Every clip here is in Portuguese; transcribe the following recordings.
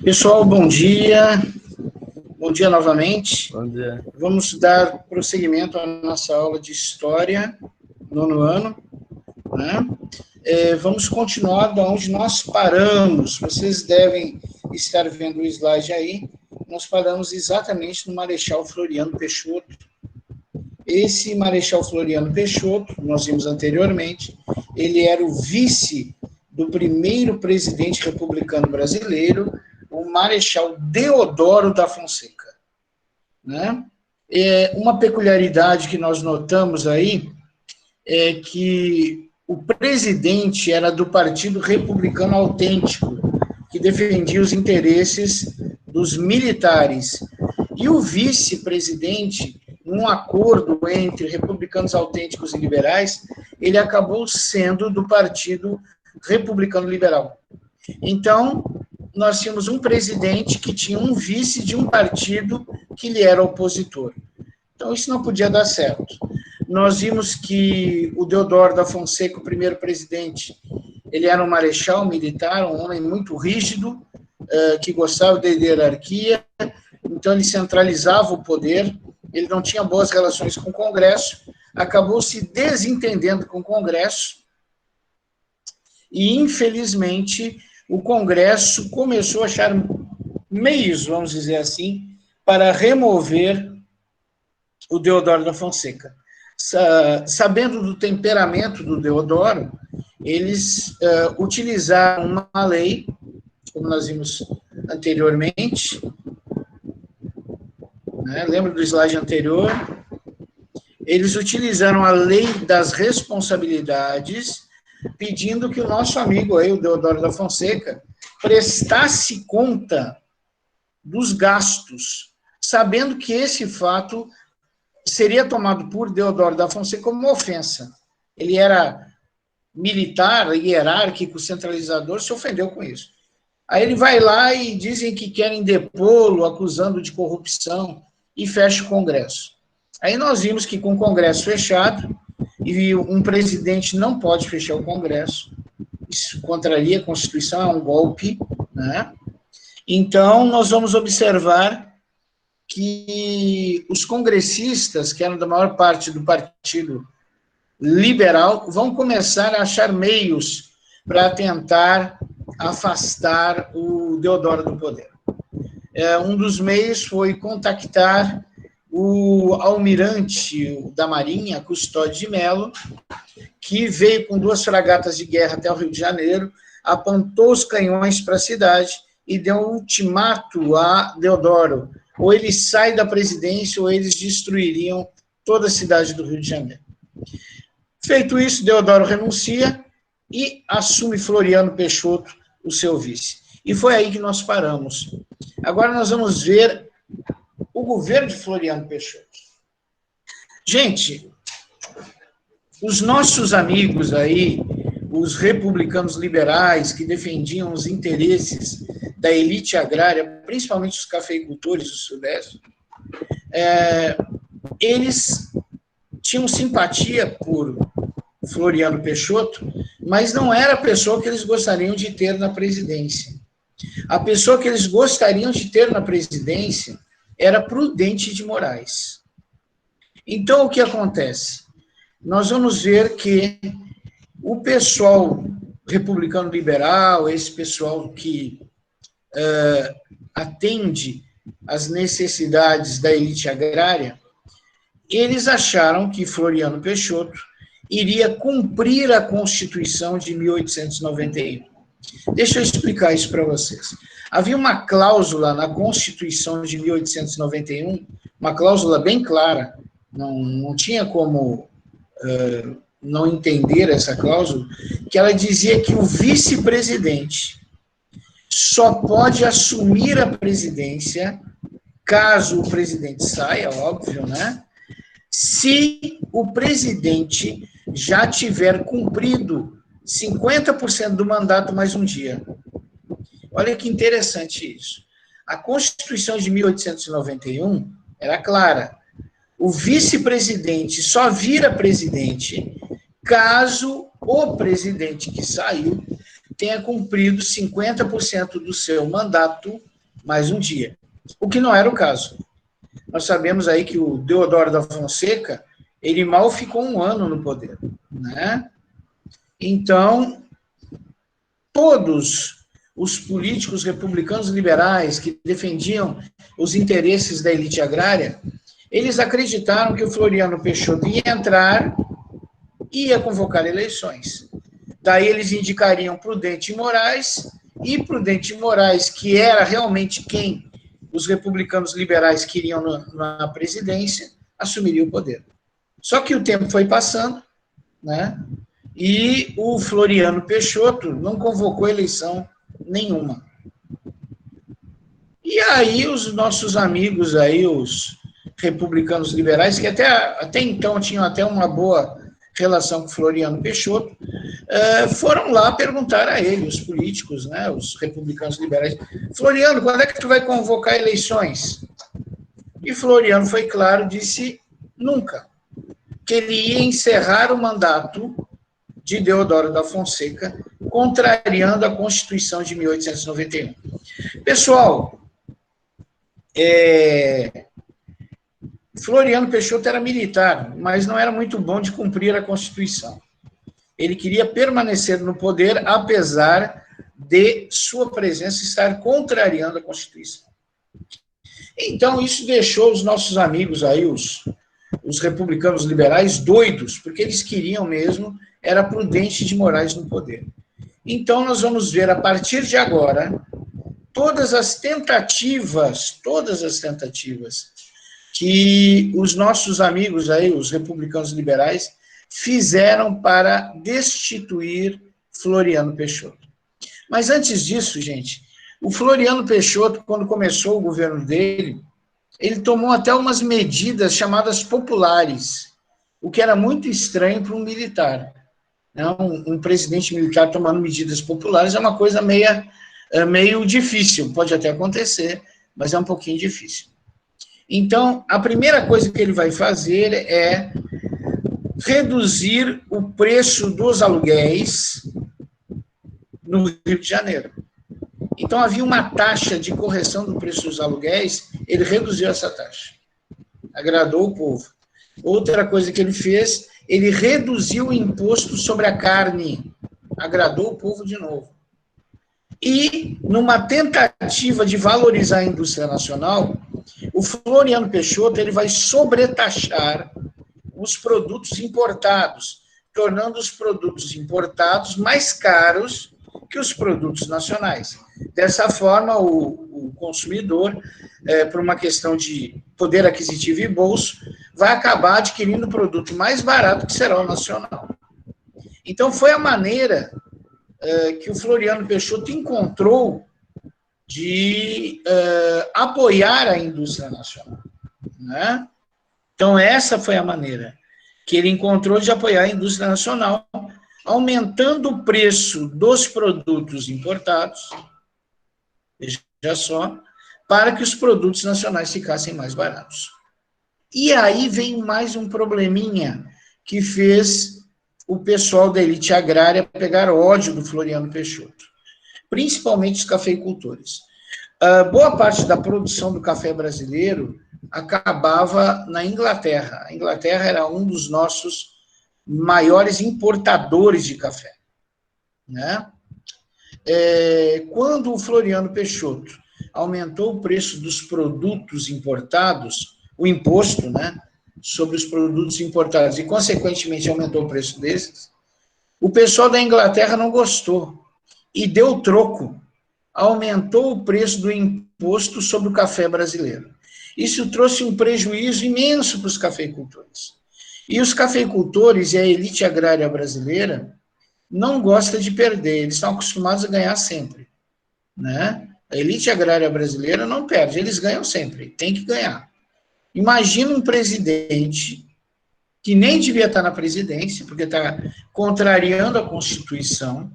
Pessoal, bom dia. Bom dia novamente. Bom dia. Vamos dar prosseguimento à nossa aula de História, nono ano, né? Vamos continuar da onde nós paramos. Vocês devem estar vendo o slide aí. Nós paramos exatamente no Marechal Floriano Peixoto. Esse Marechal Floriano Peixoto, nós vimos anteriormente, ele era o vice do primeiro presidente republicano brasileiro, o Marechal Deodoro da Fonseca, né? Uma peculiaridade que nós notamos aí é que o presidente era do Partido Republicano Autêntico, que defendia os interesses dos militares, e o vice-presidente, num acordo entre republicanos autênticos e liberais, ele acabou sendo do Partido Republicano Liberal. Então, nós tínhamos um presidente que tinha um vice de um partido que lhe era opositor. Então, isso não podia dar certo. Nós vimos que o Deodoro da Fonseca, o primeiro presidente, ele era um marechal militar, um homem muito rígido, que gostava da hierarquia, então ele centralizava o poder, ele não tinha boas relações com o Congresso, acabou se desentendendo com o Congresso, e, infelizmente, o Congresso começou a achar meios, vamos dizer assim, para remover o Deodoro da Fonseca. Sabendo do temperamento do Deodoro, eles utilizaram uma lei, como nós vimos anteriormente, né? Lembra do slide anterior? Eles utilizaram a lei das responsabilidades, pedindo que o nosso amigo aí, o Deodoro da Fonseca, prestasse conta dos gastos, sabendo que esse fato seria tomado por Deodoro da Fonseca como uma ofensa. Ele era militar, hierárquico, centralizador, se ofendeu com isso. Aí ele vai lá e dizem que querem depô-lo, acusando de corrupção, e fecha o Congresso. Aí nós vimos que com o Congresso fechado, e um presidente não pode fechar o Congresso, isso contraria a Constituição, é um golpe, né? Então, nós vamos observar que os congressistas, que eram da maior parte do Partido Liberal, vão começar a achar meios para tentar afastar o Deodoro do poder. Um dos meios foi contactar o almirante da Marinha, Custódio de Mello, que veio com 2 fragatas de guerra até o Rio de Janeiro, apontou os canhões para a cidade e deu um ultimato a Deodoro: ou ele sai da presidência ou eles destruiriam toda a cidade do Rio de Janeiro. Feito isso, Deodoro renuncia e assume Floriano Peixoto, o seu vice. E foi aí que nós paramos. Agora nós vamos ver o governo de Floriano Peixoto. Gente, os nossos amigos aí, os republicanos liberais que defendiam os interesses da elite agrária, principalmente os cafeicultores do Sudeste, eles tinham simpatia por Floriano Peixoto, mas não era a pessoa que eles gostariam de ter na presidência. A pessoa que eles gostariam de ter na presidência era Prudente de Moraes. Então, o que acontece? Nós vamos ver que o pessoal republicano liberal, esse pessoal que atende às necessidades da elite agrária, eles acharam que Floriano Peixoto iria cumprir a Constituição de 1891. Deixa eu explicar isso para vocês. Havia uma cláusula na Constituição de 1891, uma cláusula bem clara, não tinha como não entender essa cláusula, que ela dizia que o vice-presidente só pode assumir a presidência, caso o presidente saia, óbvio, né? Se o presidente já tiver cumprido 50% do mandato mais um dia. Olha que interessante isso. A Constituição de 1891 era clara. O vice-presidente só vira presidente caso o presidente que saiu tenha cumprido 50% do seu mandato mais um dia. O que não era o caso. Nós sabemos aí que o Deodoro da Fonseca, ele mal ficou 1 ano no poder, né? Então, todos os políticos republicanos liberais que defendiam os interesses da elite agrária, eles acreditaram que o Floriano Peixoto ia entrar e ia convocar eleições. Daí eles indicariam Prudente Moraes, e Prudente Moraes, que era realmente quem os republicanos liberais queriam na presidência, assumiria o poder. Só que o tempo foi passando, né? E o Floriano Peixoto não convocou eleição nenhuma. E aí os nossos amigos aí, os republicanos liberais, que até então tinham até uma boa relação com o Floriano Peixoto, foram lá perguntar a ele, os políticos, né, os republicanos liberais, Floriano, quando é que tu vai convocar eleições? E Floriano foi claro, disse nunca, que ele ia encerrar o mandato de Deodoro da Fonseca, contrariando a Constituição de 1891. Pessoal, Floriano Peixoto era militar, mas não era muito bom de cumprir a Constituição. Ele queria permanecer no poder, apesar de sua presença estar contrariando a Constituição. Então, isso deixou os nossos amigos aí, os republicanos liberais, doidos, porque eles queriam mesmo, era Prudente de Moraes no poder. Então, nós vamos ver, a partir de agora, todas as tentativas que os nossos amigos aí, os republicanos liberais, fizeram para destituir Floriano Peixoto. Mas antes disso, gente, o Floriano Peixoto, quando começou o governo dele, ele tomou até umas medidas chamadas populares, o que era muito estranho para um militar. Um presidente militar tomando medidas populares é uma coisa meio difícil, pode até acontecer, mas é um pouquinho difícil. Então, a primeira coisa que ele vai fazer é reduzir o preço dos aluguéis no Rio de Janeiro. Então, havia uma taxa de correção do preço dos aluguéis, ele reduziu essa taxa. Agradou o povo. Outra coisa que ele fez, ele reduziu o imposto sobre a carne. Agradou o povo de novo. E, numa tentativa de valorizar a indústria nacional, o Floriano Peixoto ele vai sobretaxar os produtos importados, tornando os produtos importados mais caros que os produtos nacionais. Dessa forma, o consumidor, por uma questão de poder aquisitivo e bolso, vai acabar adquirindo um produto mais barato, que será o nacional. Então, foi a maneira que o Floriano Peixoto encontrou de apoiar a indústria nacional, né? Então, essa foi a maneira que ele encontrou de apoiar a indústria nacional, aumentando o preço dos produtos importados, veja só, para que os produtos nacionais ficassem mais baratos. E aí vem mais um probleminha que fez o pessoal da elite agrária pegar ódio do Floriano Peixoto, principalmente os cafeicultores. Boa parte da produção do café brasileiro acabava na Inglaterra. A Inglaterra era um dos nossos maiores importadores de café, né? Quando o Floriano Peixoto aumentou o preço dos produtos importados, o imposto, né, sobre os produtos importados, e, consequentemente, aumentou o preço desses, o pessoal da Inglaterra não gostou e deu troco, aumentou o preço do imposto sobre o café brasileiro. Isso trouxe um prejuízo imenso para os cafeicultores. E os cafeicultores e a elite agrária brasileira não gostam de perder, eles estão acostumados a ganhar sempre, né? A elite agrária brasileira não perde, eles ganham sempre, tem que ganhar. Imagina um presidente que nem devia estar na presidência, porque está contrariando a Constituição.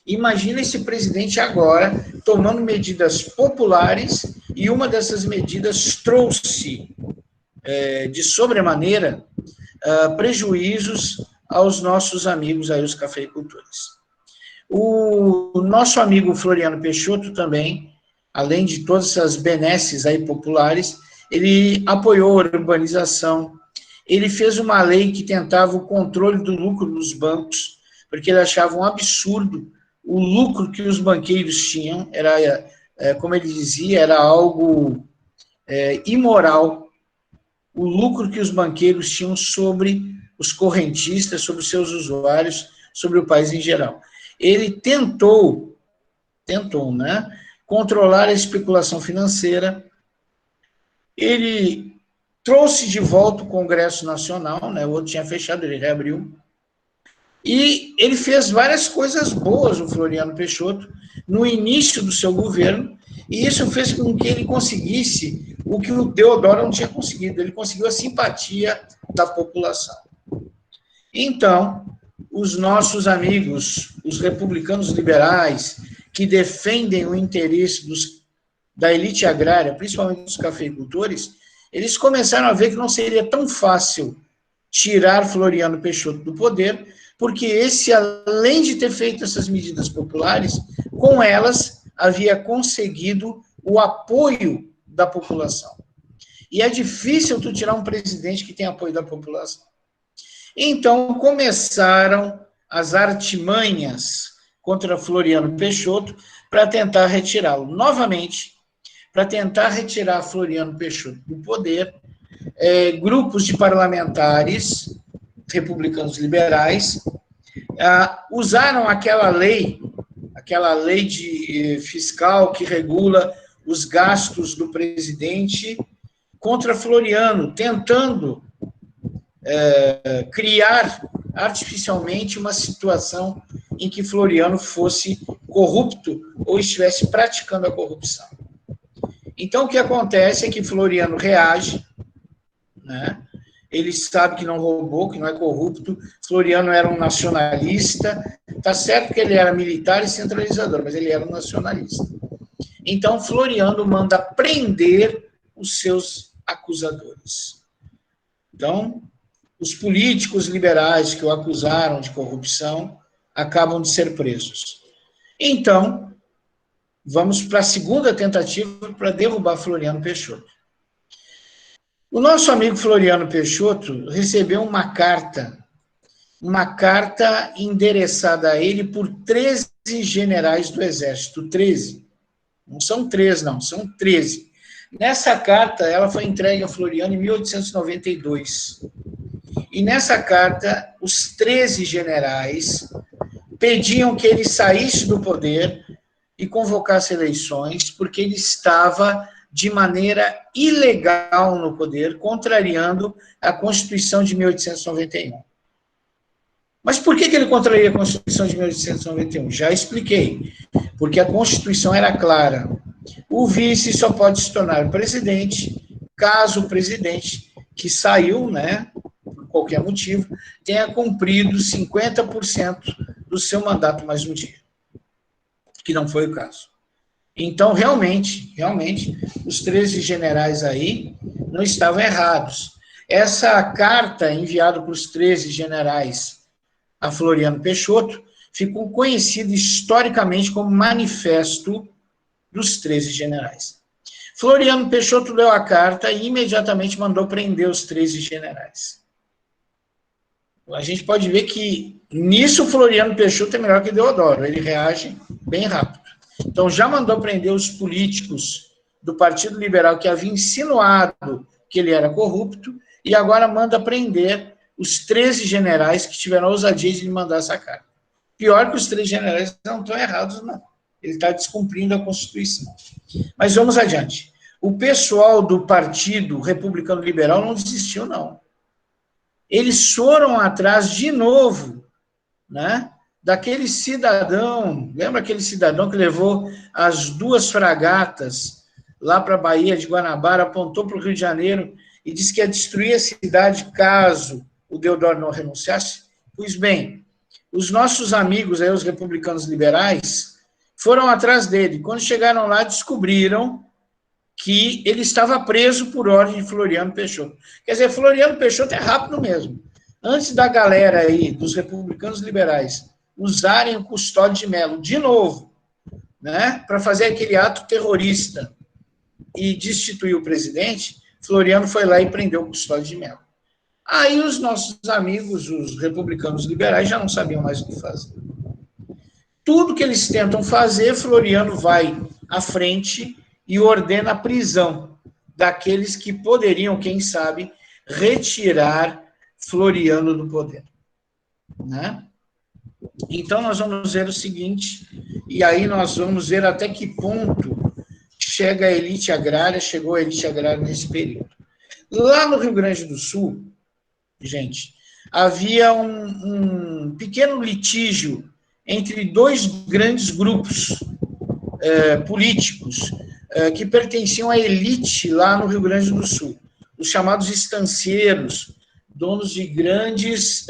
Imagina esse presidente agora tomando medidas populares, e uma dessas medidas trouxe, de sobremaneira, prejuízos aos nossos amigos aí, os cafeicultores. O nosso amigo Floriano Peixoto também, além de todas essas benesses aí populares, ele apoiou a urbanização, ele fez uma lei que tentava o controle do lucro dos bancos, porque ele achava um absurdo o lucro que os banqueiros tinham, era, como ele dizia, era algo imoral, o lucro que os banqueiros tinham sobre os correntistas, sobre os seus usuários, sobre o país em geral. Ele tentou, né, controlar a especulação financeira, ele trouxe de volta o Congresso Nacional, né, o outro tinha fechado, ele reabriu, e ele fez várias coisas boas, o Floriano Peixoto, no início do seu governo, e isso fez com que ele conseguisse o que o Deodoro não tinha conseguido, ele conseguiu a simpatia da população. Então, os nossos amigos, os republicanos liberais, que defendem o interesse da elite agrária, principalmente dos cafeicultores, eles começaram a ver que não seria tão fácil tirar Floriano Peixoto do poder, porque esse, além de ter feito essas medidas populares, com elas havia conseguido o apoio da população. E é difícil tu tirar um presidente que tem apoio da população. Então, começaram as artimanhas contra Floriano Peixoto para tentar retirá-lo. Novamente, para tentar retirar Floriano Peixoto do poder, grupos de parlamentares republicanos liberais usaram aquela lei fiscal que regula os gastos do presidente contra Floriano, tentando criar artificialmente uma situação em que Floriano fosse corrupto ou estivesse praticando a corrupção. Então, o que acontece é que Floriano reage, né? Ele sabe que não roubou, que não é corrupto. Floriano era um nacionalista, tá certo que ele era militar e centralizador, mas ele era um nacionalista. Então, Floriano manda prender os seus acusadores. Então, os políticos liberais que o acusaram de corrupção acabam de ser presos. Então, vamos para a segunda tentativa para derrubar Floriano Peixoto. O nosso amigo Floriano Peixoto recebeu uma carta endereçada a ele por 13 generais do Exército, 13. Não são 3, não, são 13. Nessa carta, ela foi entregue a Floriano em 1892. E nessa carta, os 13 generais pediam que ele saísse do poder e convocasse eleições, porque ele estava de maneira ilegal no poder, contrariando a Constituição de 1891. Mas por que ele contraria a Constituição de 1891? Já expliquei. Porque a Constituição era clara. O vice só pode se tornar presidente caso o presidente que saiu, né, por qualquer motivo, tenha cumprido 50% do seu mandato mais um dia. Que não foi o caso. Então, realmente, os 13 generais aí não estavam errados. Essa carta enviada para os 13 generais a Floriano Peixoto ficou conhecida historicamente como Manifesto dos 13 generais. Floriano Peixoto leu a carta e imediatamente mandou prender os 13 generais. A gente pode ver que nisso Floriano Peixoto é melhor que Deodoro, ele reage bem rápido. Então, já mandou prender os políticos do Partido Liberal que havia insinuado que ele era corrupto, e agora manda prender os 13 generais que tiveram a ousadia de lhe mandar essa carta. Pior que os 13 generais não estão errados, não. Ele está descumprindo a Constituição. Mas vamos adiante. O pessoal do Partido Republicano Liberal não desistiu, não. Eles foram atrás de novo, né? Daquele cidadão, lembra aquele cidadão que levou as 2 fragatas lá para a Baía de Guanabara, apontou para o Rio de Janeiro e disse que ia destruir a cidade caso o Deodoro não renunciasse? Pois bem, os nossos amigos, aí, os republicanos liberais, foram atrás dele. Quando chegaram lá, descobriram que ele estava preso por ordem de Floriano Peixoto. Quer dizer, Floriano Peixoto é rápido mesmo. Antes da galera aí, dos republicanos liberais, usarem o Custódio de Mello de novo, né, para fazer aquele ato terrorista e destituir o presidente, Floriano foi lá e prendeu o Custódio de Mello. Aí os nossos amigos, os republicanos liberais, já não sabiam mais o que fazer. Tudo que eles tentam fazer, Floriano vai à frente e ordena a prisão daqueles que poderiam, quem sabe, retirar Floriano do poder, né? Então, nós vamos ver o seguinte, e aí nós vamos ver até que ponto chegou a elite agrária nesse período. Lá no Rio Grande do Sul, gente, havia um pequeno litígio entre dois grandes grupos políticos que pertenciam à elite lá no Rio Grande do Sul, os chamados estancieiros, donos de grandes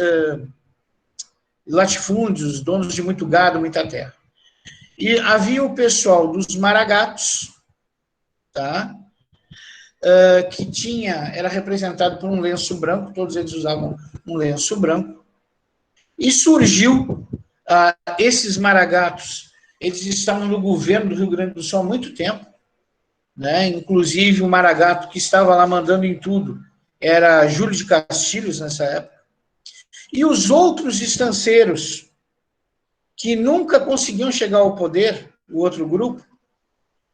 latifúndios, donos de muito gado, muita terra. E havia o pessoal dos maragatos, tá? Que era representado por um lenço branco, todos eles usavam um lenço branco, e surgiu esses maragatos, eles estavam no governo do Rio Grande do Sul há muito tempo, né? Inclusive o maragato que estava lá mandando em tudo era Júlio de Castilhos nessa época, e os outros estanceiros que nunca conseguiam chegar ao poder, o outro grupo,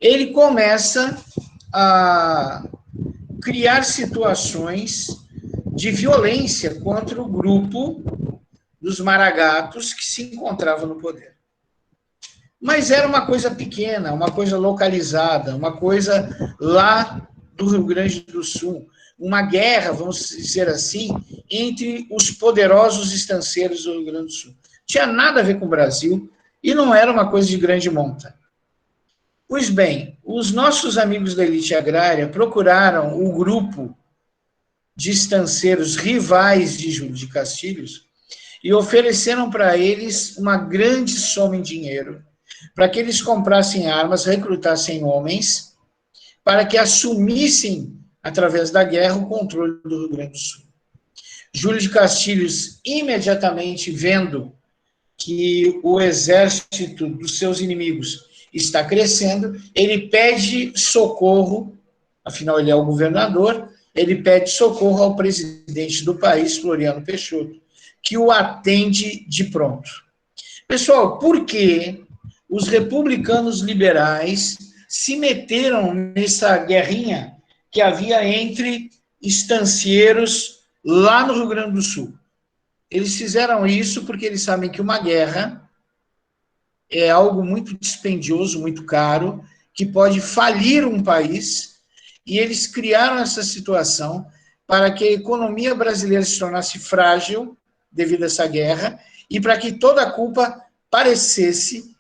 ele começa a criar situações de violência contra o grupo dos maragatos que se encontravam no poder. Mas era uma coisa pequena, uma coisa localizada, uma coisa lá do Rio Grande do Sul, uma guerra, vamos dizer assim, entre os poderosos estanceiros do Rio Grande do Sul. Tinha nada a ver com o Brasil e não era uma coisa de grande monta. Pois bem, os nossos amigos da elite agrária procuraram o grupo de estanceiros rivais de Júlio de Castilhos e ofereceram para eles uma grande soma em dinheiro para que eles comprassem armas, recrutassem homens, para que assumissem, através da guerra, o controle do Rio Grande do Sul. Júlio de Castilhos, imediatamente vendo que o exército dos seus inimigos está crescendo, ele pede socorro, afinal ele é o governador, ele pede socorro ao presidente do país, Floriano Peixoto, que o atende de pronto. Pessoal, por que os republicanos liberais se meteram nessa guerrinha que havia entre estancieiros lá no Rio Grande do Sul? Eles fizeram isso porque eles sabem que uma guerra é algo muito dispendioso, muito caro, que pode falir um país, e eles criaram essa situação para que a economia brasileira se tornasse frágil devido a essa guerra, e para que toda a culpa parecesse,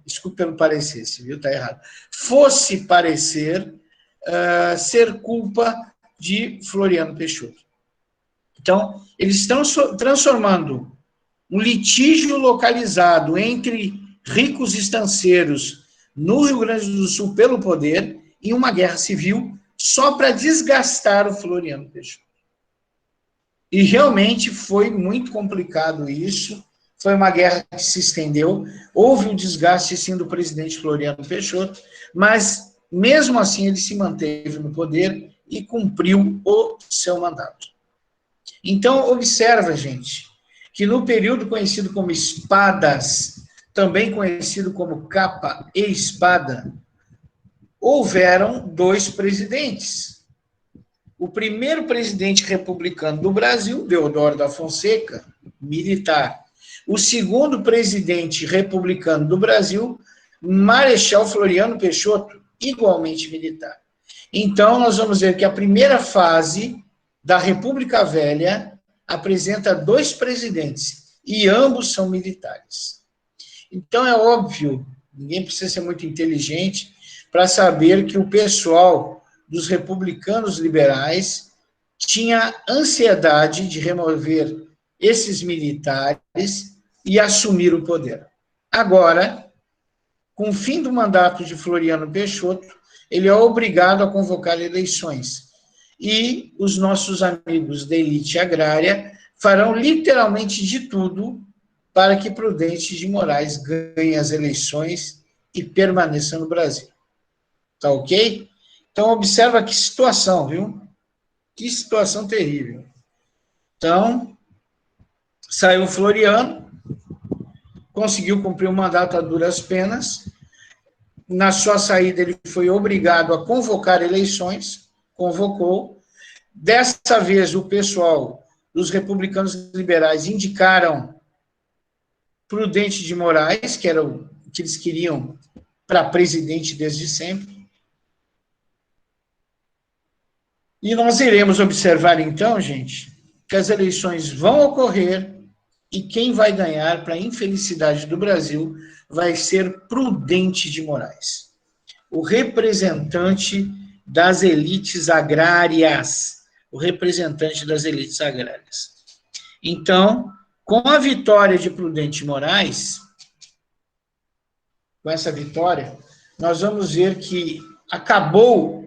desculpe pelo parecesse, viu, tá errado, fosse parecer ser culpa de Floriano Peixoto. Então, eles estão transformando um litígio localizado entre ricos estanceiros no Rio Grande do Sul pelo poder em uma guerra civil só para desgastar o Floriano Peixoto. E realmente foi muito complicado isso, foi uma guerra que se estendeu, houve um desgaste sim do presidente Floriano Peixoto, mas mesmo assim ele se manteve no poder e cumpriu o seu mandato. Então, observa, gente, que no período conhecido como espadas, também conhecido como capa e espada, houveram dois presidentes. O primeiro presidente republicano do Brasil, Deodoro da Fonseca, militar. O segundo presidente republicano do Brasil, Marechal Floriano Peixoto, igualmente militar. Então, nós vamos ver que a primeira fase da República Velha apresenta dois presidentes, e ambos são militares. Então, é óbvio, ninguém precisa ser muito inteligente para saber que o pessoal dos republicanos liberais tinha ansiedade de remover esses militares e assumir o poder. Agora, com o fim do mandato de Floriano Peixoto, ele é obrigado a convocar eleições. E os nossos amigos da elite agrária farão literalmente de tudo para que Prudente de Moraes ganhe as eleições e permaneça no Brasil. Tá ok? Então, observa que situação, viu? Que situação terrível. Então, saiu Floriano, conseguiu cumprir o mandato a duras penas. Na sua saída, ele foi obrigado a convocar eleições, convocou. Dessa vez, o pessoal dos republicanos liberais indicaram Prudente de Moraes, que era o que eles queriam para presidente desde sempre. E nós iremos observar, então, gente, que as eleições vão ocorrer e quem vai ganhar, para a infelicidade do Brasil, vai ser Prudente de Moraes, o representante das elites agrárias. O representante das elites agrárias. Então, com a vitória de Prudente de Moraes, com essa vitória, nós vamos ver que acabou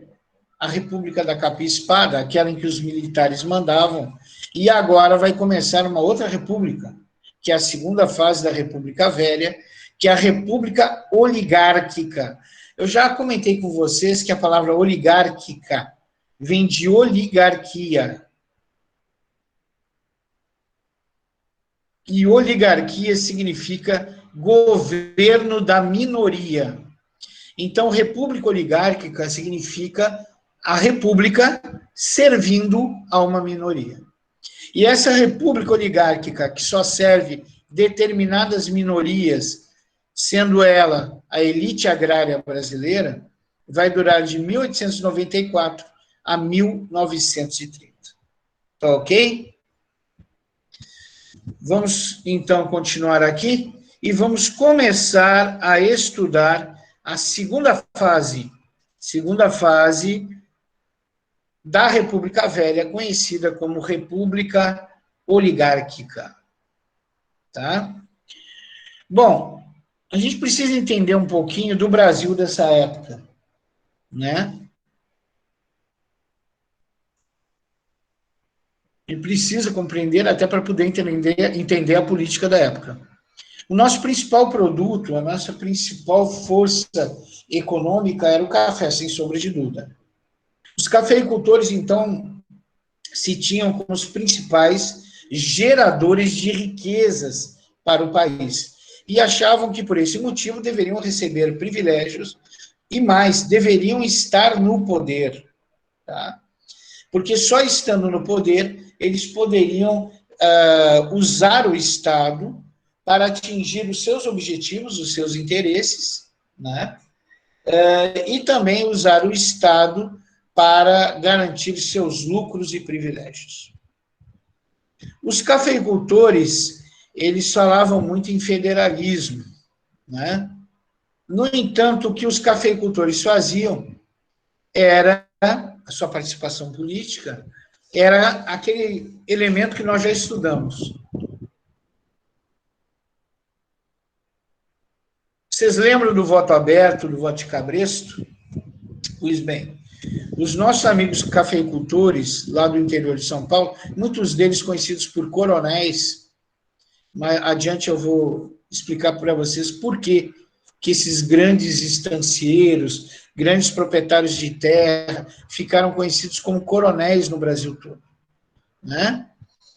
a República da Capa e Espada, aquela em que os militares mandavam, e agora vai começar uma outra república, que é a segunda fase da República Velha, que é a República Oligárquica. Eu já comentei com vocês que a palavra oligárquica vem de oligarquia. E oligarquia significa governo da minoria. Então, república oligárquica significa a república servindo a uma minoria. E essa república oligárquica, que só serve determinadas minorias, sendo ela a elite agrária brasileira, vai durar de 1894 a 1930. Tá ok? Vamos, então, continuar aqui e vamos começar a estudar a segunda fase da República Velha, conhecida como República Oligárquica. Tá? Bom, a gente precisa entender um pouquinho do Brasil dessa época, né? E precisa compreender até para poder entender a política da época. O nosso principal produto, a nossa principal força econômica era o café, sem sombra de dúvida. Os cafeicultores, então, se tinham como os principais geradores de riquezas para o país e achavam que, por esse motivo, deveriam receber privilégios e mais, deveriam estar no poder, tá? Porque só estando no poder, eles poderiam usar o Estado para atingir os seus objetivos, os seus interesses, né? E também usar o Estado para garantir seus lucros e privilégios. Os cafeicultores, eles falavam muito em federalismo, né? No entanto, o que os cafeicultores faziam era, a sua participação política, era aquele elemento que nós já estudamos. Vocês lembram do voto aberto, do voto de cabresto? Pois bem, os nossos amigos cafeicultores, lá do interior de São Paulo, muitos deles conhecidos por coronéis, mas adiante eu vou explicar para vocês por que esses grandes estancieiros, grandes proprietários de terra, ficaram conhecidos como coronéis no Brasil todo, né?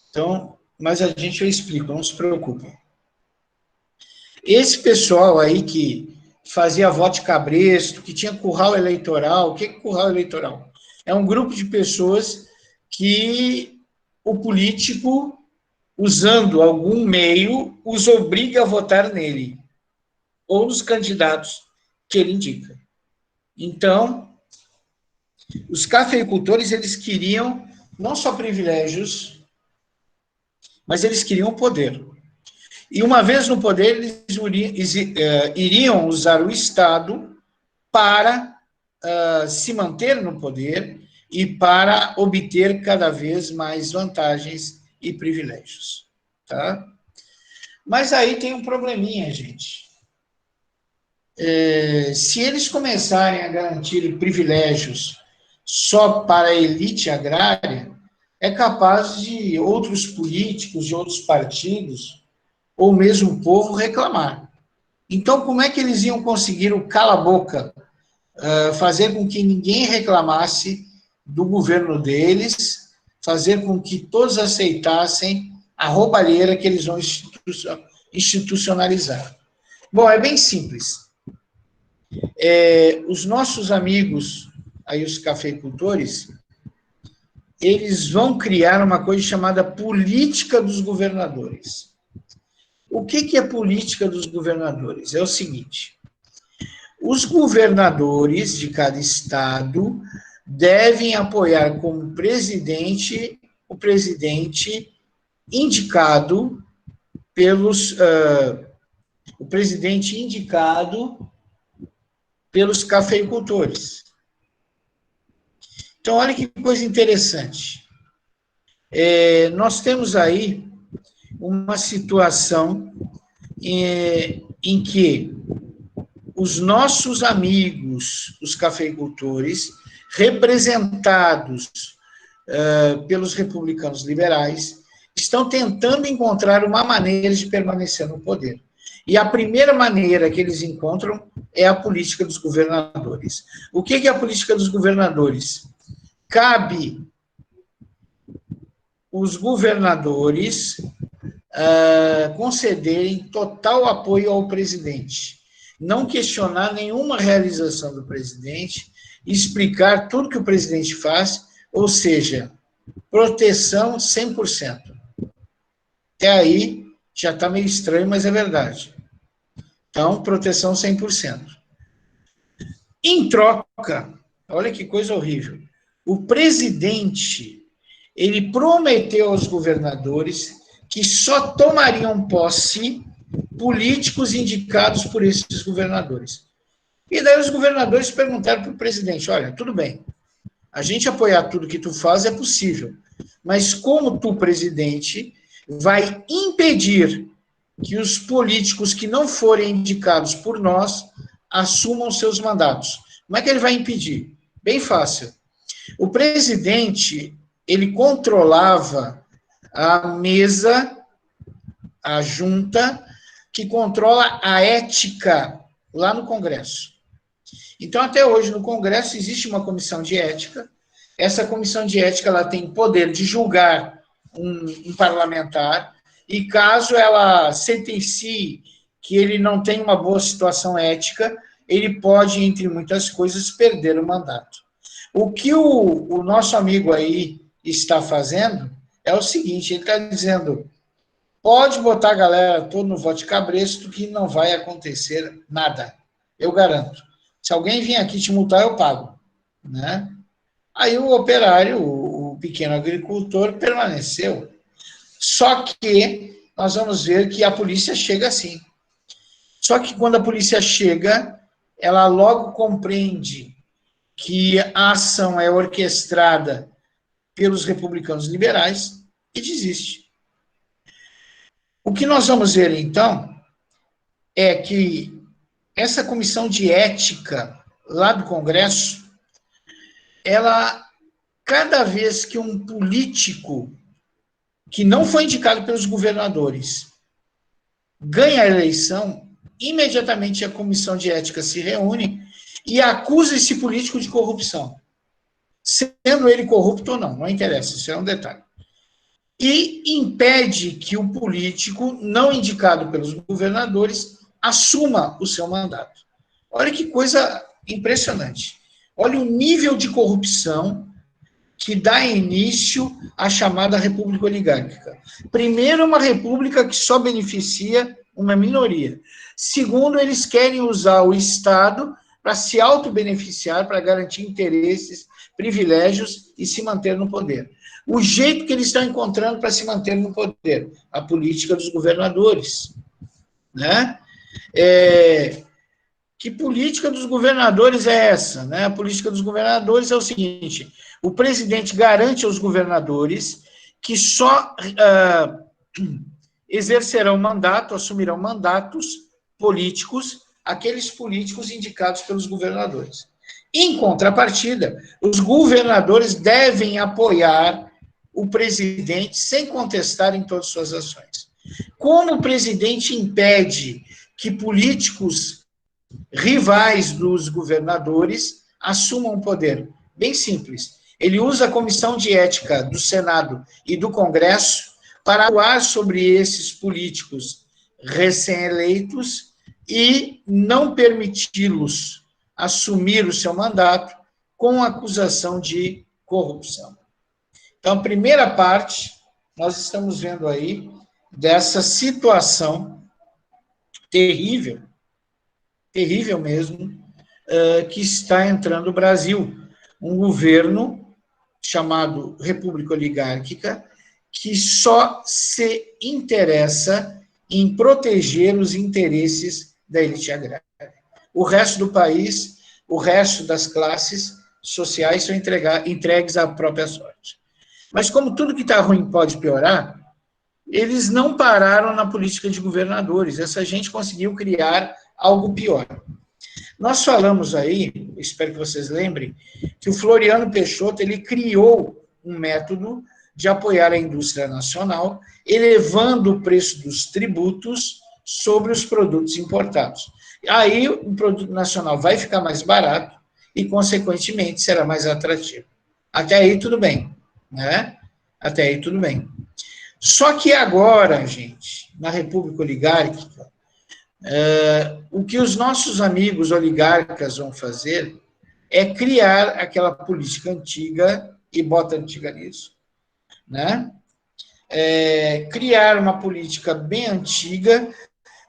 Então, mas a gente eu explico, não se preocupem. Esse pessoal aí que fazia voto de cabresto, que tinha curral eleitoral, o que é curral eleitoral? É um grupo de pessoas que o político, usando algum meio, os obriga a votar nele, ou nos candidatos que ele indica. Então, os cafeicultores, eles queriam não só privilégios, mas eles queriam poder. E uma vez no poder, eles iriam usar o Estado para se manter no poder e para obter cada vez mais vantagens e privilégios. Tá? Mas aí tem um probleminha, gente. Se eles começarem a garantir privilégios só para a elite agrária, é capaz de outros políticos, de outros partidos, ou mesmo o povo, reclamar. Então, como é que eles iam conseguir o cala-boca, fazer com que ninguém reclamasse do governo deles, fazer com que todos aceitassem a roubalheira que eles vão institucionalizar? Bom, é bem simples. Os nossos amigos, aí os cafeicultores, eles vão criar uma coisa chamada política dos governadores. O que é política dos governadores? É o seguinte: os governadores de cada estado devem apoiar como presidente o presidente indicado pelos cafeicultores. Então, olha que coisa interessante. Nós temos aí uma situação em que os nossos amigos, os cafeicultores, representados pelos republicanos liberais, estão tentando encontrar uma maneira de permanecer no poder. E a primeira maneira que eles encontram é a política dos governadores. O que é a política dos governadores? Cabe os governadores concederem total apoio ao presidente, não questionar nenhuma realização do presidente, explicar tudo que o presidente faz, ou seja, proteção 100%. Até aí já está meio estranho, mas é verdade. Então, proteção 100%. Em troca, olha que coisa horrível, o presidente, ele prometeu aos governadores que só tomariam posse políticos indicados por esses governadores. E daí os governadores perguntaram para o presidente: olha, tudo bem, a gente apoiar tudo que tu faz é possível, mas como tu, presidente, vai impedir que os políticos que não forem indicados por nós assumam seus mandatos? Como é que ele vai impedir? Bem fácil. O presidente, ele controlava a mesa, a junta, que controla a ética lá no Congresso. Então, até hoje, no Congresso, existe uma comissão de ética. Essa comissão de ética ela tem poder de julgar um parlamentar, e caso ela sentencie que ele não tem uma boa situação ética, ele pode, entre muitas coisas, perder o mandato. O que o nosso amigo aí está fazendo é o seguinte: ele está dizendo, pode botar a galera toda no voto de cabresto que não vai acontecer nada. Eu garanto. Se alguém vir aqui te multar, eu pago. Né? Aí o operário, o pequeno agricultor, permaneceu. Só que nós vamos ver que a polícia chega assim. Só que quando a polícia chega, ela logo compreende que a ação é orquestrada pelos republicanos liberais e desiste. O que nós vamos ver, então, é que essa comissão de ética lá do Congresso, ela, cada vez que um político que não foi indicado pelos governadores ganha a eleição, imediatamente a comissão de ética se reúne e acusa esse político de corrupção. Sendo ele corrupto ou não, não interessa, isso é um detalhe. E impede que o político não indicado pelos governadores assuma o seu mandato. Olha que coisa impressionante. Olha o nível de corrupção que dá início à chamada república oligárquica. Primeiro, uma república que só beneficia uma minoria. Segundo, eles querem usar o Estado para se autobeneficiar, para garantir interesses, privilégios e se manter no poder. O jeito que eles estão encontrando para se manter no poder, a política dos governadores. Né? Que política dos governadores é essa? Né? A política dos governadores é o seguinte: o presidente garante aos governadores que só exercerão mandato, assumirão mandatos políticos, aqueles políticos indicados pelos governadores. Em contrapartida, os governadores devem apoiar o presidente sem contestar em todas as suas ações. Como o presidente impede que políticos rivais dos governadores assumam o poder? Bem simples. Ele usa a Comissão de Ética do Senado e do Congresso para atuar sobre esses políticos recém-eleitos e não permiti-los assumir o seu mandato com acusação de corrupção. Então, a primeira parte, nós estamos vendo aí dessa situação terrível, terrível mesmo, que está entrando o Brasil. Um governo chamado República Oligárquica, que só se interessa em proteger os interesses da elite agrária. O resto do país, o resto das classes sociais são entregues à própria sorte. Mas como tudo que está ruim pode piorar, eles não pararam na política de governadores. Essa gente conseguiu criar algo pior. Nós falamos aí, espero que vocês lembrem, que o Floriano Peixoto ele criou um método de apoiar a indústria nacional, elevando o preço dos tributos sobre os produtos importados. Aí o produto nacional vai ficar mais barato e, consequentemente, será mais atrativo. Até aí tudo bem, né? Até aí tudo bem. Só que agora, gente, na República Oligárquica, o que os nossos amigos oligarcas vão fazer é criar aquela política antiga, e bota antiga nisso, né? Criar uma política bem antiga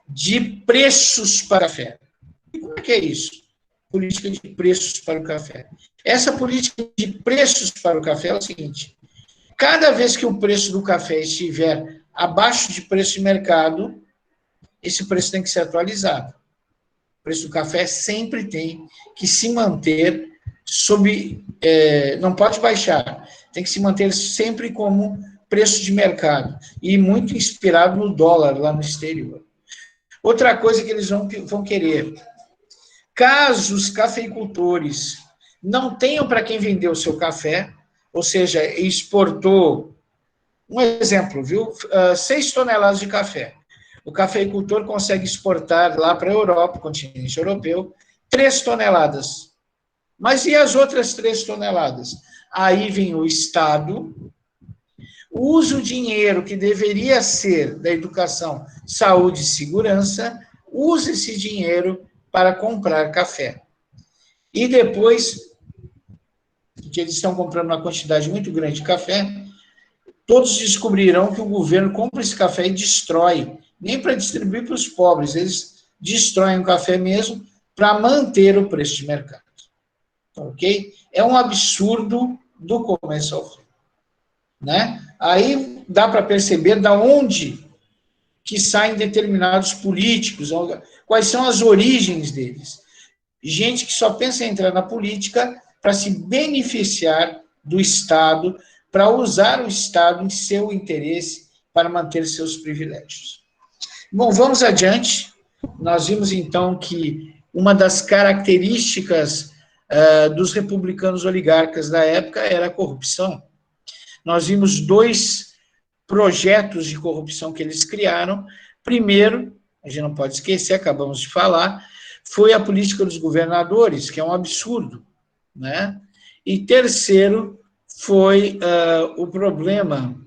de preços para o café. E como é que é isso? Política de preços para o café. Essa política de preços para o café é o seguinte: cada vez que o preço do café estiver abaixo de preço de mercado, esse preço tem que ser atualizado. O preço do café sempre tem que se manter não pode baixar, tem que se manter sempre como preço de mercado, e muito inspirado no dólar lá no exterior. Outra coisa que eles vão querer, caso os cafeicultores não tenham para quem vender o seu café, ou seja, exportou, um exemplo, viu? 6 toneladas de café. O cafeicultor consegue exportar lá para a Europa, continente europeu, 3 toneladas. Mas e as outras 3 toneladas? Aí vem o Estado, usa o dinheiro que deveria ser da educação, saúde e segurança, usa esse dinheiro para comprar café. E depois, que eles estão comprando uma quantidade muito grande de café, todos descobrirão que o governo compra esse café e destrói, nem para distribuir para os pobres, eles destroem o café mesmo para manter o preço de mercado. Ok? É um absurdo do começo ao fim. Né? Aí dá para perceber da onde que saem determinados políticos, quais são as origens deles. Gente que só pensa em entrar na política para se beneficiar do Estado, para usar o Estado em seu interesse para manter seus privilégios. Bom, vamos adiante. Nós vimos, então, que uma das características dos republicanos oligarcas da época era a corrupção. Nós vimos 2 projetos de corrupção que eles criaram. Primeiro, a gente não pode esquecer, acabamos de falar, foi a política dos governadores, que é um absurdo, né? E terceiro, foi o problema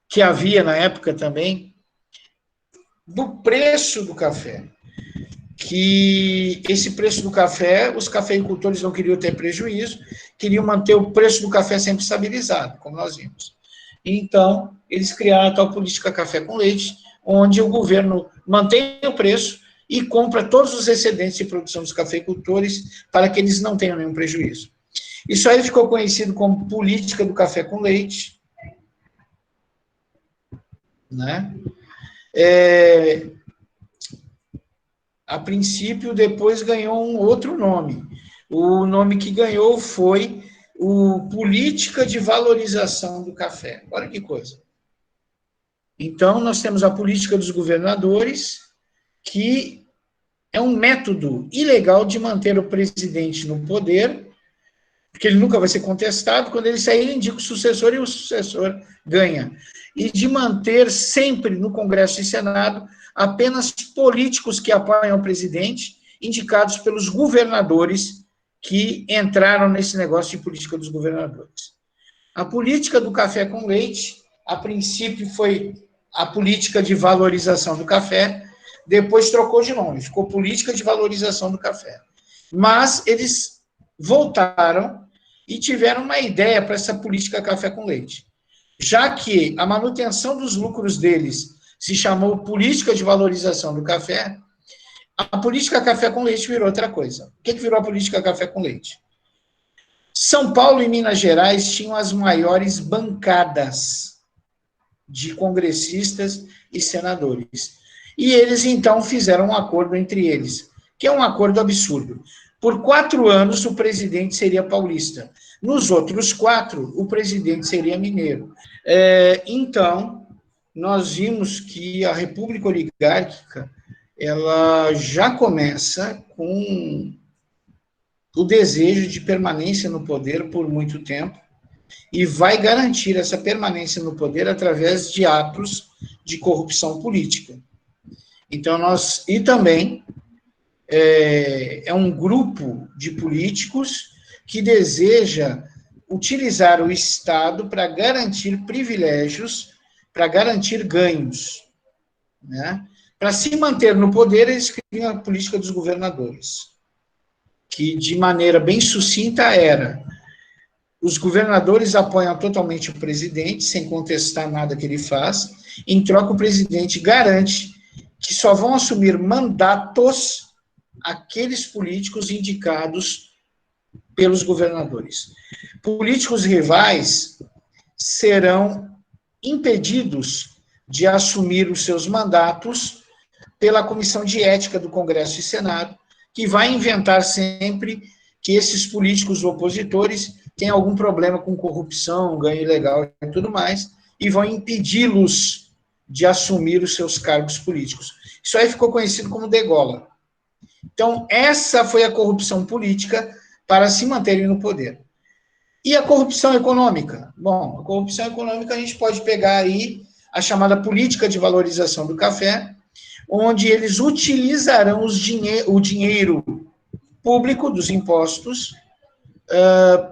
que havia na época também do preço do café. Que esse preço do café, os cafeicultores não queriam ter prejuízo, queriam manter o preço do café sempre estabilizado, como nós vimos. Então, eles criaram a tal política café com leite, onde o governo mantém o preço e compra todos os excedentes de produção dos cafeicultores para que eles não tenham nenhum prejuízo. Isso aí ficou conhecido como política do café com leite, né? A princípio, depois ganhou um outro nome. O nome que ganhou foi o Política de Valorização do Café. Olha que coisa. Então, nós temos a política dos governadores, que é um método ilegal de manter o presidente no poder, porque ele nunca vai ser contestado, quando ele sair, ele indica o sucessor e o sucessor ganha. E de manter sempre no Congresso e Senado apenas políticos que apoiam o presidente, indicados pelos governadores que entraram nesse negócio de política dos governadores. A política do café com leite, a princípio foi a política de valorização do café, depois trocou de nome, ficou política de valorização do café. Mas eles voltaram e tiveram uma ideia para essa política café com leite. Já que a manutenção dos lucros deles se chamou política de valorização do café, a política café com leite virou outra coisa. O que virou a política café com leite? São Paulo e Minas Gerais tinham as maiores bancadas de congressistas e senadores. E eles, então, fizeram um acordo entre eles, que é um acordo absurdo. Por 4 anos, o presidente seria paulista. Nos outros 4, o presidente seria mineiro. Então, nós vimos que a República Oligárquica, ela já começa com o desejo de permanência no poder por muito tempo e vai garantir essa permanência no poder através de atos de corrupção política. Então, e também é um grupo de políticos que deseja utilizar o Estado para garantir privilégios, para garantir ganhos, né? Para se manter no poder, eles criam a política dos governadores, que, de maneira bem sucinta, era: os governadores apoiam totalmente o presidente, sem contestar nada que ele faz, em troca o presidente garante que só vão assumir mandatos aqueles políticos indicados pelos governadores. Políticos rivais serão impedidos de assumir os seus mandatos pela Comissão de Ética do Congresso e Senado, que vai inventar sempre que esses políticos opositores têm algum problema com corrupção, ganho ilegal e tudo mais, e vão impedi-los de assumir os seus cargos políticos. Isso aí ficou conhecido como degola. Então, essa foi a corrupção política para se manterem no poder. E a corrupção econômica? Bom, a corrupção econômica a gente pode pegar aí a chamada política de valorização do café, onde eles utilizarão o dinheiro público dos impostos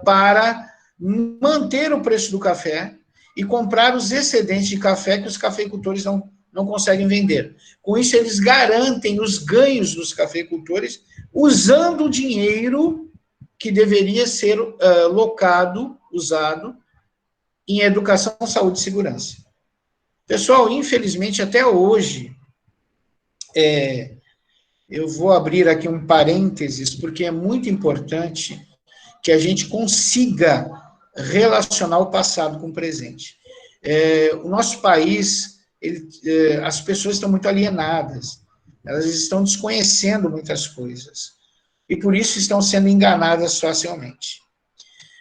para manter o preço do café e comprar os excedentes de café que os cafeicultores não conseguem vender. Com isso, eles garantem os ganhos dos cafeicultores usando o dinheiro que deveria ser usado em educação, saúde e segurança. Pessoal, infelizmente, até hoje, eu vou abrir aqui um parênteses, porque é muito importante que a gente consiga relacionar o passado com o presente. O nosso país, as pessoas estão muito alienadas, elas estão desconhecendo muitas coisas, e por isso estão sendo enganadas facilmente.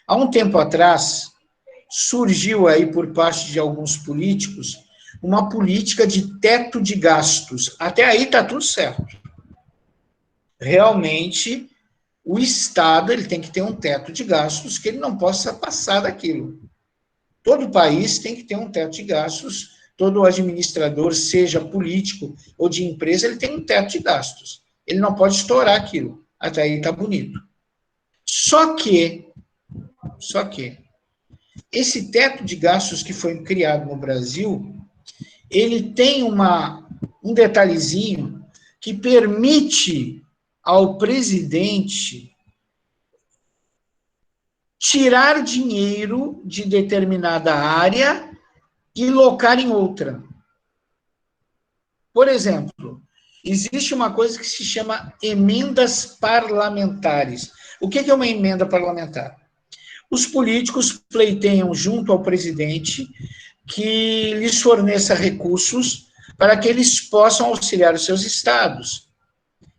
Há um tempo atrás, surgiu aí por parte de alguns políticos uma política de teto de gastos. Até aí está tudo certo. Realmente, o Estado ele tem que ter um teto de gastos que ele não possa passar daquilo. Todo país tem que ter um teto de gastos, todo administrador, seja político ou de empresa, ele tem um teto de gastos. Ele não pode estourar aquilo. Até aí está bonito. Só que, esse teto de gastos que foi criado no Brasil, ele tem um detalhezinho que permite ao presidente tirar dinheiro de determinada área e locar em outra. Por exemplo, existe uma coisa que se chama emendas parlamentares. O que é uma emenda parlamentar? Os políticos pleiteiam junto ao presidente que lhes forneça recursos para que eles possam auxiliar os seus estados,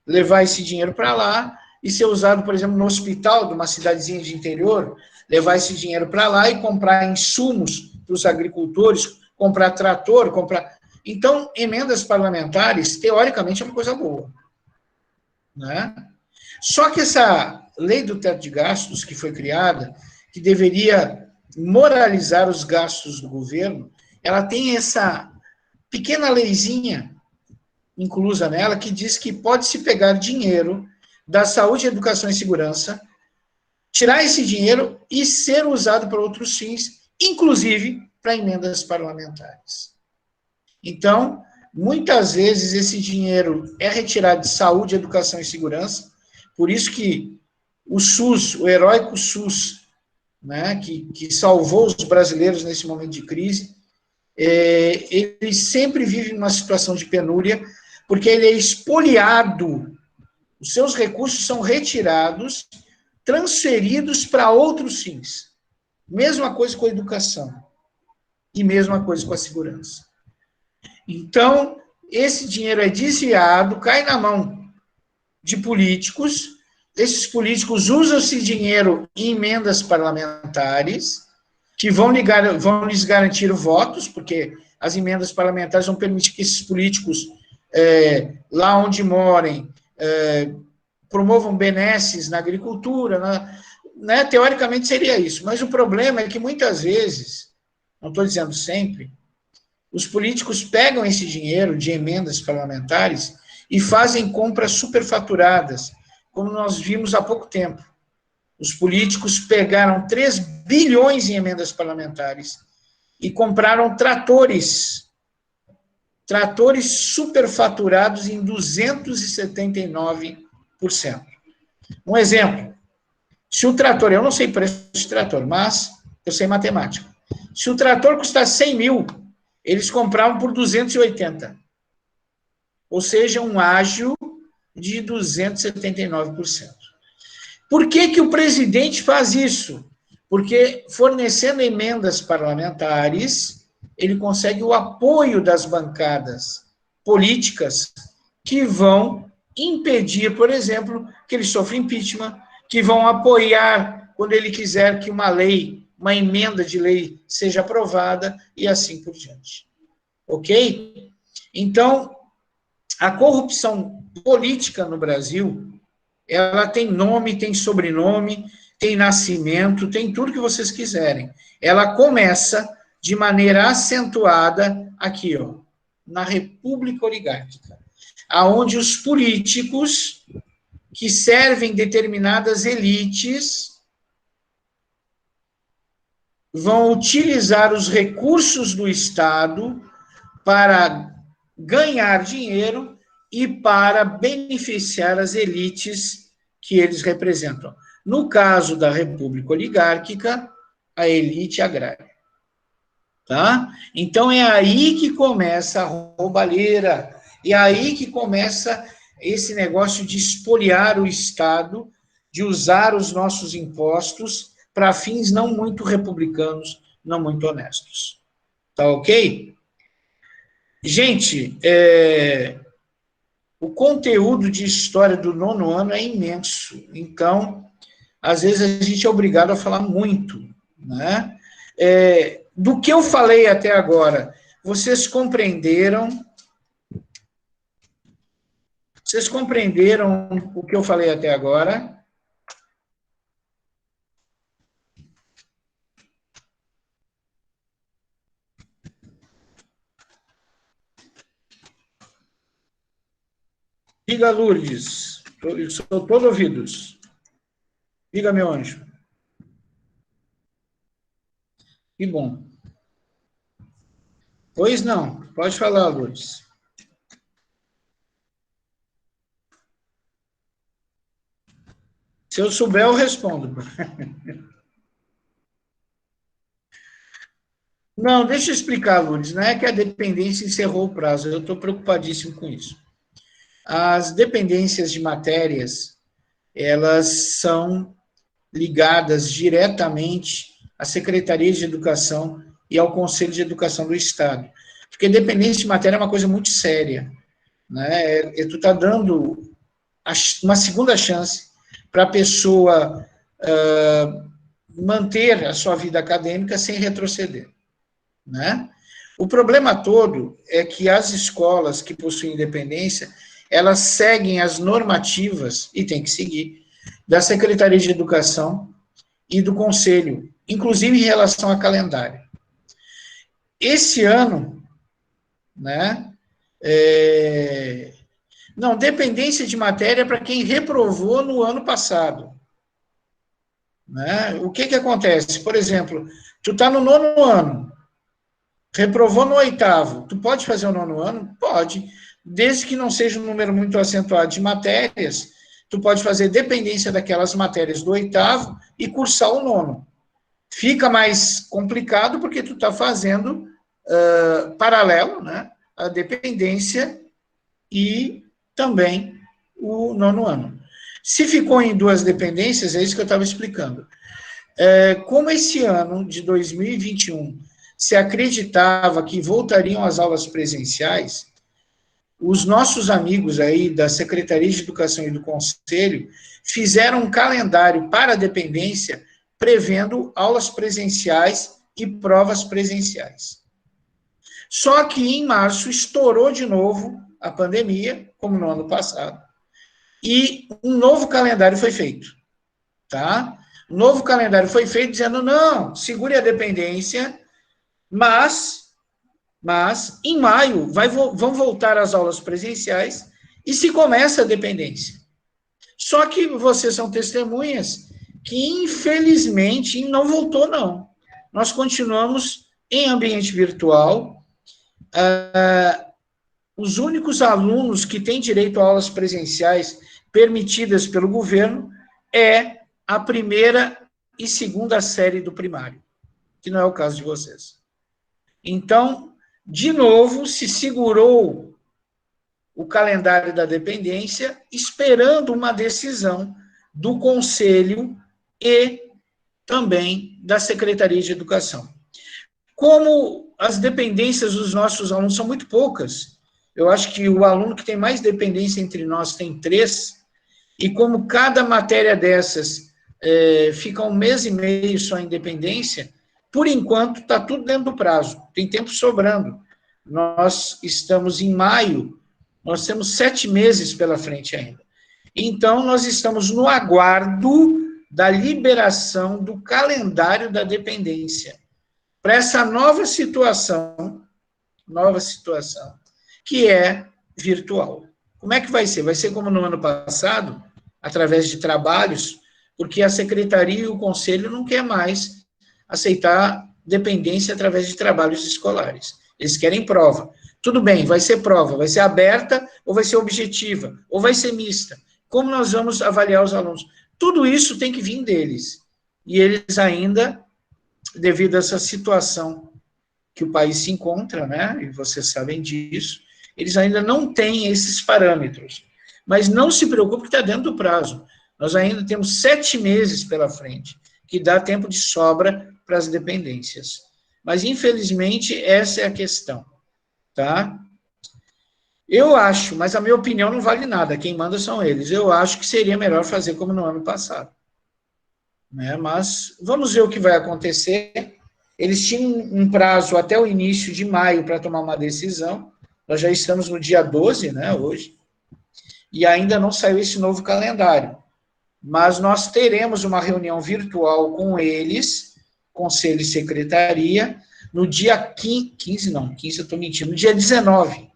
levar esse dinheiro para lá e ser usado, por exemplo, no hospital de uma cidadezinha de interior, levar esse dinheiro para lá e comprar insumos para os agricultores, comprar trator, comprar... Então, emendas parlamentares, teoricamente, é uma coisa boa, né? Só que lei do teto de gastos que foi criada, que deveria moralizar os gastos do governo, ela tem essa pequena leizinha inclusa nela que diz que pode-se pegar dinheiro da saúde, educação e segurança, tirar esse dinheiro e ser usado para outros fins, inclusive para emendas parlamentares. Então, muitas vezes esse dinheiro é retirado de saúde, educação e segurança, por isso que o SUS, o heróico SUS, né, que salvou os brasileiros nesse momento de crise, ele sempre vive numa situação de penúria, porque ele é expoliado, os seus recursos são retirados, transferidos para outros fins. Mesma coisa com a educação, e mesma coisa com a segurança. Então, esse dinheiro é desviado, cai na mão de políticos, esses políticos usam esse dinheiro em emendas parlamentares, que vão lhes garantir votos, porque as emendas parlamentares vão permitir que esses políticos, lá onde morem, promovam benesses na agricultura, né? Teoricamente seria isso, mas o problema é que muitas vezes, não estou dizendo sempre, os políticos pegam esse dinheiro de emendas parlamentares e fazem compras superfaturadas, como nós vimos há pouco tempo. Os políticos pegaram 3 bilhões em emendas parlamentares e compraram tratores superfaturados em 279%. Um exemplo, se o trator, eu não sei preço de trator, mas eu sei matemática. Se o trator custar 100 mil, eles compravam por 280. Ou seja, um ágio de 279%. Por que o presidente faz isso? Porque fornecendo emendas parlamentares, ele consegue o apoio das bancadas políticas que vão impedir, por exemplo, que ele sofra impeachment, que vão apoiar quando ele quiser que uma lei, uma emenda de lei seja aprovada e assim por diante. Ok? Então, a corrupção política no Brasil, ela tem nome, tem sobrenome, tem nascimento, tem tudo que vocês quiserem. Ela começa de maneira acentuada aqui, ó, na República Oligárquica, aonde os políticos que servem determinadas elites vão utilizar os recursos do Estado para ganhar dinheiro e para beneficiar as elites que eles representam. No caso da República Oligárquica, a elite agrária. Tá? Então, é aí que começa a roubalheira, é aí que começa esse negócio de espoliar o Estado, de usar os nossos impostos para fins não muito republicanos, não muito honestos. Tá ok? Gente, o conteúdo de história do 9º ano é imenso, então, às vezes a gente é obrigado a falar muito, né? Do que eu falei até agora, vocês compreenderam? Vocês compreenderam o que eu falei até agora? Diga, Lourdes, eu sou todo ouvidos. Diga, meu anjo. Que bom. Pois não, pode falar, Lourdes. Se eu souber, eu respondo. Não, deixa eu explicar, Lourdes. Não é que a dependência encerrou o prazo, eu estou preocupadíssimo com isso. As dependências de matérias, elas são ligadas diretamente à Secretaria de Educação e ao Conselho de Educação do Estado. Porque dependência de matéria é uma coisa muito séria, né? Tu está dando uma segunda chance para a pessoa manter a sua vida acadêmica sem retroceder, né? O problema todo é que as escolas que possuem independência, elas seguem as normativas, e tem que seguir, da Secretaria de Educação e do Conselho, inclusive em relação a calendário. Esse ano, né, não, dependência de matéria para quem reprovou no ano passado. Né? O que acontece? Por exemplo, tu está no 9º ano, reprovou no 8º, tu pode fazer o 9º ano? Pode, desde que não seja um número muito acentuado de matérias, tu pode fazer dependência daquelas matérias do 8º e cursar o 9º. Fica mais complicado porque tu está fazendo paralelo, né, a dependência e também o 9º ano. Se ficou em 2 dependências, é isso que eu estava explicando. Como esse ano de 2021 se acreditava que voltariam às aulas presenciais, os nossos amigos aí da Secretaria de Educação e do Conselho fizeram um calendário para a dependência prevendo aulas presenciais e provas presenciais. Só que em março estourou de novo a pandemia, como no ano passado, e um novo calendário foi feito, tá? Um novo calendário foi feito dizendo, não, segure a dependência, mas em maio vão voltar as aulas presenciais e se começa a dependência. Só que vocês são testemunhas que, infelizmente, não voltou, não. Nós continuamos em ambiente virtual. Os únicos alunos que têm direito a aulas presenciais permitidas pelo governo é a 1ª e 2ª série do primário, que não é o caso de vocês. Então, de novo, se segurou o calendário da dependência, esperando uma decisão do Conselho e também da Secretaria de Educação. Como as dependências dos nossos alunos são muito poucas, eu acho que o aluno que tem mais dependência entre nós tem 3, e como cada matéria dessas fica 1 mês e meio só em dependência, por enquanto está tudo dentro do prazo, tem tempo sobrando. Nós estamos em maio, nós temos 7 meses pela frente ainda. Então, nós estamos no aguardo da liberação do calendário da dependência, para essa nova situação, que é virtual. Como é que vai ser? Vai ser como no ano passado, através de trabalhos, porque a Secretaria e o Conselho não quer mais aceitar dependência através de trabalhos escolares. Eles querem prova. Tudo bem, vai ser prova, vai ser aberta ou vai ser objetiva, ou vai ser mista. Como nós vamos avaliar os alunos? Tudo isso tem que vir deles. E eles ainda, devido a essa situação que o país se encontra, né, e vocês sabem disso, eles ainda não têm esses parâmetros. Mas não se preocupe que está dentro do prazo. Nós ainda temos 7 meses pela frente, que dá tempo de sobra para as dependências. Mas, infelizmente, essa é a questão, tá? Eu acho, mas a minha opinião não vale nada, quem manda são eles. Eu acho que seria melhor fazer como no ano passado. Né? Mas vamos ver o que vai acontecer. Eles tinham um prazo até o início de maio para tomar uma decisão. Nós já estamos no dia 12, né, hoje, e ainda não saiu esse novo calendário. Mas nós teremos uma reunião virtual com eles, Conselho e Secretaria, no dia 15 eu estou mentindo, no dia 19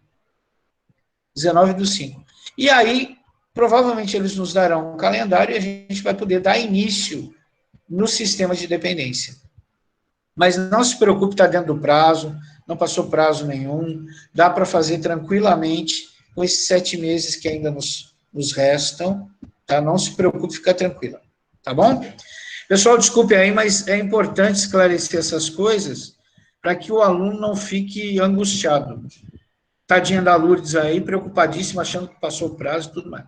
do 5. E aí, provavelmente, eles nos darão um calendário e a gente vai poder dar início no sistema de dependência. Mas não se preocupe, está dentro do prazo, não passou prazo nenhum, dá para fazer tranquilamente com esses 7 meses que ainda nos restam, tá? Não se preocupe, fica tranquila, tá bom? Pessoal, desculpe aí, mas é importante esclarecer essas coisas para que o aluno não fique angustiado. Tadinha da Lourdes aí, preocupadíssima, achando que passou o prazo e tudo mais.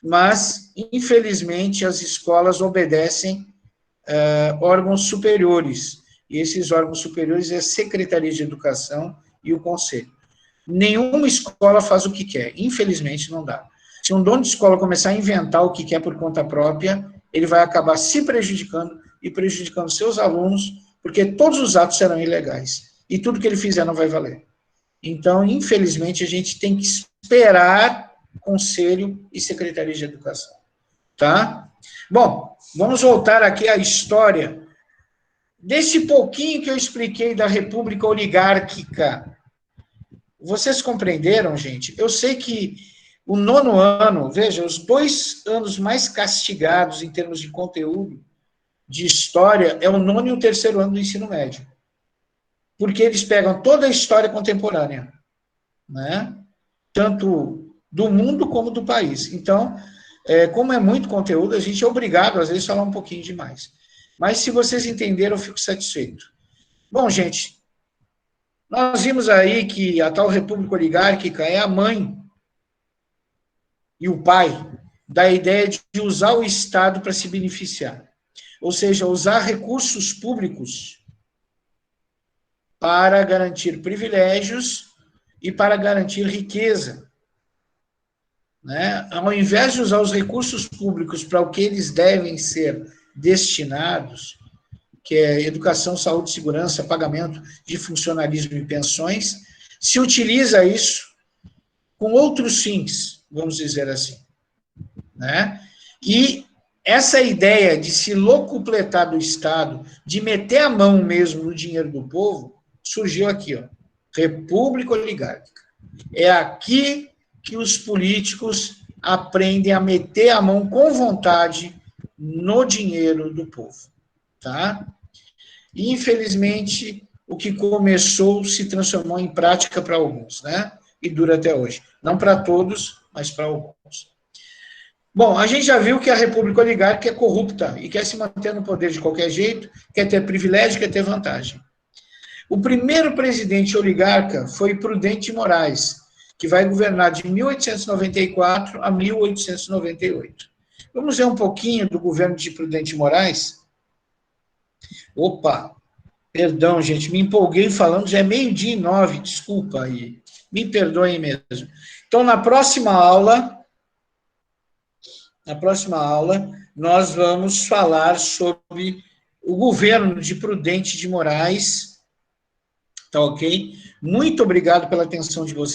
Mas, infelizmente, as escolas obedecem órgãos superiores, e esses órgãos superiores é a Secretaria de Educação e o Conselho. Nenhuma escola faz o que quer, infelizmente não dá. Se um dono de escola começar a inventar o que quer por conta própria, ele vai acabar se prejudicando e prejudicando seus alunos, porque todos os atos serão ilegais, e tudo que ele fizer não vai valer. Então, infelizmente, a gente tem que esperar Conselho e Secretaria de Educação, tá? Bom, vamos voltar aqui à história. Desse pouquinho que eu expliquei da República Oligárquica, vocês compreenderam, gente? Eu sei que o 9º ano, veja, os 2 anos mais castigados em termos de conteúdo de história é o 9º e o 3º ano do ensino médio. Porque eles pegam toda a história contemporânea, né? Tanto do mundo como do país. Então, como é muito conteúdo, a gente é obrigado, às vezes, a falar um pouquinho demais. Mas, se vocês entenderam, eu fico satisfeito. Bom, gente, nós vimos aí que a tal República Oligárquica é a mãe e o pai da ideia de usar o Estado para se beneficiar. Ou seja, usar recursos públicos para garantir privilégios e para garantir riqueza. Né? Ao invés de usar os recursos públicos para o que eles devem ser destinados, que é educação, saúde, segurança, pagamento de funcionalismo e pensões, se utiliza isso com outros fins, vamos dizer assim. Né? E essa ideia de se locupletar do Estado, de meter a mão mesmo no dinheiro do povo, surgiu aqui, ó, República Oligárquica. É aqui que os políticos aprendem a meter a mão com vontade no dinheiro do povo, tá? E, infelizmente, o que começou se transformou em prática para alguns, né? E dura até hoje. Não para todos, mas para alguns. Bom, a gente já viu que a República Oligárquica é corrupta e quer se manter no poder de qualquer jeito, quer ter privilégio, quer ter vantagem. O primeiro presidente oligarca foi Prudente de Moraes, que vai governar de 1894 a 1898. Vamos ver um pouquinho do governo de Prudente de Moraes? Opa, perdão, gente, me empolguei falando, já é 12:09, desculpa aí, me perdoem mesmo. Então, na próxima aula, nós vamos falar sobre o governo de Prudente de Moraes, tá ok? Muito obrigado pela atenção de vocês.